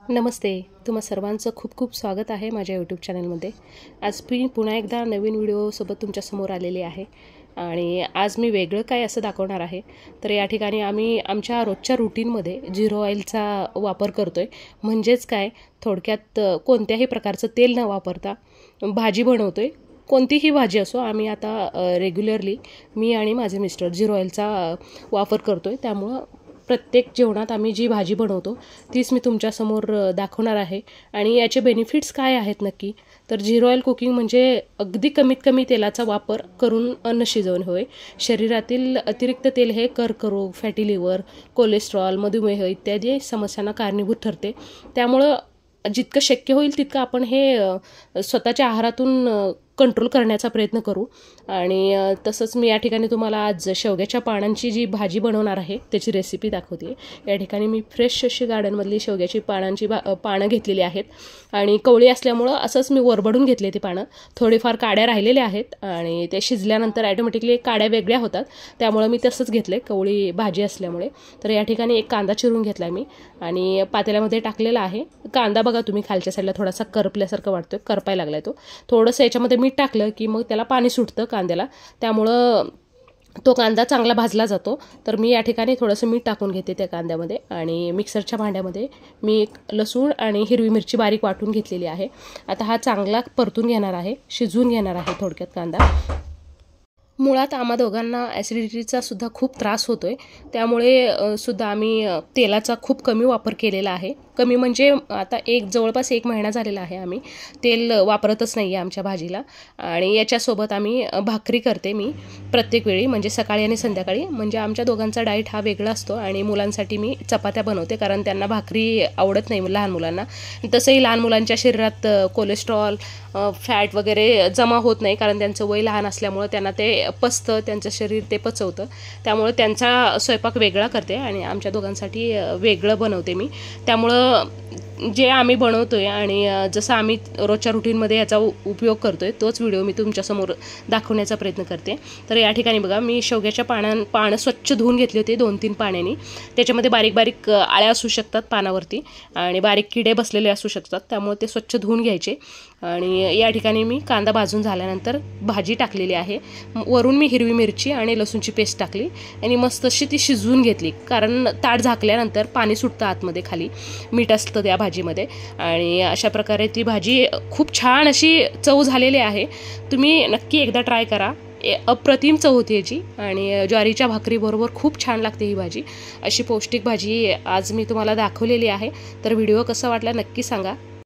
नमस्ते, तुम्हा सर्वांचं खूप खूप स्वागत आहे माझ्या यूट्यूब चॅनलमध्ये। आज मी पुन्हा एकदा नवीन व्हिडिओसोबत तुमच्यासमोर आलेले आहे आणि आज मी वेगळं काय असं दाखवणार आहे। तर या ठिकाणी आम्ही आमच्या रोजच्या रूटीनमध्ये झिरो ऑइलचा वापर करतोय। म्हणजेच काय, थोडक्यात कोणत्याही प्रकारचं तेल न वापरता भाजी बनवतोय। कोणतीही भाजी असो, आम्ही आता रेग्युलरली मी आणि माझे मिस्टर झिरो ऑइलचा वापर करतोय। त्यामुळे प्रत्येक जेवणात आम्ही जी भाजी बनवतो तीच मी तुमच्यासमोर दाखवणार आहे। आणि याचे बेनिफिट्स काय आहेत नक्की, तर झिरो ऑइल कुकिंग म्हणजे अगदी कमीत कमी तेलाचा वापर करून अन्न शिजवणे होय। शरीरातील अतिरिक्त तेल हे कर्करोग, फॅटी लिव्हर, कोलेस्ट्रॉल, मधुमेह इत्यादी समस्यांना कारणीभूत ठरते। त्यामुळे जितकं शक्य होईल तितकं आपण हे स्वतःच्या आहारातून कंट्रोल करण्याचा प्रयत्न करू। आणि तसंच मी या ठिकाणी तुम्हाला आज शेवग्याच्या पानांची जी भाजी बनवणार आहे त्याची रेसिपी दाखवते। या ठिकाणी मी फ्रेश अशी गार्डनमधली शेवग्याची पानं घेतलेली आहेत आणि कवळी असल्यामुळं असंच मी वरबडून घेतले ती पानं। थोडेफार काड्या राहिलेल्या आहेत आणि ते शिजल्यानंतर ॲटोमॅटिकली काड्या वेगळ्या होतात, त्यामुळे मी तसंच घेतले कवळी भाजी असल्यामुळे। तर या ठिकाणी एक कांदा चिरून घेतला मी आणि पातेल्यामध्ये टाकलेला आहे। कांदा बघा तुम्ही खालच्या साईडला थोडासा करपल्यासारखं वाटतोय, करपायला लागलाय तो। थोडंसं याच्यामध्ये मीठ टाकलं की मग त्याला पाणी सुटतं कांद्याला, त्यामुळं तो कांदा चांगला भाजला जातो। तर मी या ठिकाणी थोडंसं मीठ टाकून घेते त्या कांद्यामध्ये आणि मिक्सरच्या भांड्यामध्ये मी लसूण आणि हिरवी मिरची बारीक वाटून घेतलेली आहे। आता हा चांगला परतून घेणार आहे, शिजवून घेणार आहे थोडक्यात कांदा। मुळात आम्हा दोघांना ॲसिडिटीचा सुद्धा खूप त्रास होतोय, त्यामुळे सुद्धा आम्ही तेलाचा खूप कमी वापर केलेला आहे। कमी म्हणजे आता जवळपास 1 महिना झालेला आहे आम्ही तेल वापरतच नाही आहे आमच्या भाजीला। आणि याच्यासोबत आम्ही भाकरी करते मी प्रत्येक वेळी, म्हणजे सकाळी आणि संध्याकाळी। म्हणजे आमच्या दोघांचा डाएट हा वेगळा असतो आणि मुलांसाठी मी चपात्या बनवते, कारण त्यांना भाकरी आवडत नाही लहान मुलांना। तसंही लहान मुलांच्या शरीरात कोलेस्ट्रॉल, फॅट वगैरे जमा होत नाही, कारण त्यांचं वय लहान असल्यामुळे त्यांना ते पचतं, त्यांचं शरीर ते पचवतं। त्यामुळे त्यांचा स्वयंपाक वेगळा करते आणि आमच्या दोघांसाठी वेगळं बनवते मी। त्यामुळं जे आम्ही बनवतोय आणि जसं आम्ही रोजच्या रुटीनमध्ये याचा उपयोग करतोय तोच व्हिडिओ मी तुमच्यासमोर दाखवण्याचा प्रयत्न करते। तर या ठिकाणी बघा, मी शेवग्याच्या पानं स्वच्छ धुवून घेतली होती 2-3 पाण्याने। त्याच्यामध्ये बारीक बारीक आळ्या असू शकतात पानावरती आणि बारीक किडे बसलेले असू शकतात, त्यामुळे ते स्वच्छ धुवून घ्यायचे। आणि या ठिकाणी मी कांदा भाजून झाल्यानंतर भाजी टाकलेली आहे। वरून मी हिरवी मिरची आणि लसूणची पेस्ट टाकली आणि मस्त अशी ती शिजवून घेतली, कारण ताट झाकल्यानंतर पाणी सुटतं आतमध्ये, खाली मीठ असतं त्या भाजीमध्ये। आणि अशा प्रकारे ती भाजी खूप छान अशी चव झालेली आहे। तुम्ही नक्की एकदा ट्राय करा, अप्रतिम चव होती याची आणि ज्वारीच्या भाकरीबरोबर खूप छान लागते ही भाजी। अशी पौष्टिक भाजी आज मी तुम्हाला दाखवलेली आहे। तर व्हिडिओ कसा वाटला नक्की सांगा।